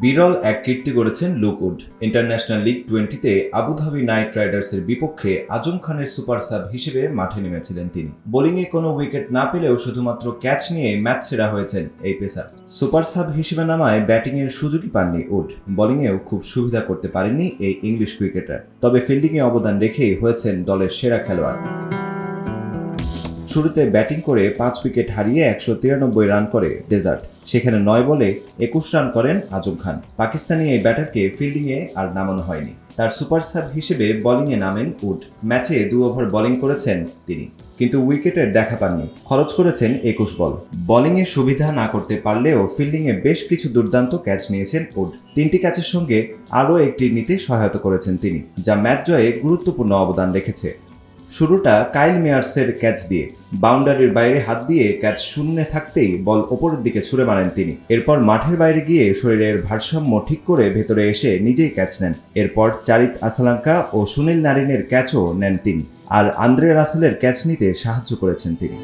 বিরল এক কীর্তি গড়েছেন লুক উড। ইন্টারন্যাশনাল লিগ 20-তে আবুধাবি নাইট রাইডার্সের বিপক্ষে আজম খানের সুপার সাব হিসেবে মাঠে নেমেছিলেন তিনি। বোলিংয়ে কোনো উইকেট না পেলেও শুধুমাত্র ক্যাচ নিয়ে ম্যাচ সেরা হয়েছেন এই পেসার। সুপার সাব হিসেবে নামায় ব্যাটিংয়ের সুযোগই পাননি উড। বোলিংয়েও খুব সুবিধা করতে পারেননি এই ইংলিশ ক্রিকেটার, তবে ফিল্ডিংয়ে অবদান রেখেই হয়েছেন দলের সেরা খেলোয়াড়। শুরুতে ব্যাটিং করে 5 উইকেট হারিয়ে 193 রান করে ডেজার্ট। সেখানে 9 বলে 21 রান করেন আজম খান। পাকিস্তানি এই ব্যাটারকে ফিল্ডিংয়ে আর নামানো হয়নি। তার সুপার সাব হিসেবে বোলিংয়ে নামেন উড। ম্যাচে 2 ওভার বোলিং করেছেন তিনি, কিন্তু উইকেটের দেখা পাননি। খরচ করেছেন 21 বল। বোলিংয়ে সুবিধা না করতে পারলেও ফিল্ডিংয়ে বেশ কিছু দুর্দান্ত ক্যাচ নিয়েছেন উড। 3টি ক্যাচের সঙ্গে আরও একটি নিতে সহায়তা করেছেন তিনি, যা ম্যাচ জয়ে গুরুত্বপূর্ণ অবদান রেখেছে। শুরুটা কাইল মেয়ার্সের ক্যাচ দিয়ে। বাউন্ডারির বাইরে হাত দিয়ে ক্যাচ শূন্যে থাকতেই বল ওপরের দিকে ছুড়ে মারেন তিনি। এরপর মাঠের বাইরে গিয়ে শরীরের ভারসাম্য ঠিক করে ভেতরে এসে নিজেই ক্যাচ নেন। এরপর চারিত আসালাঙ্কা ও সুনীল নারিনের ক্যাচও নেন তিনি, আর আন্দ্রে রাসেলের ক্যাচ নিতে সাহায্য করেছেন তিনি।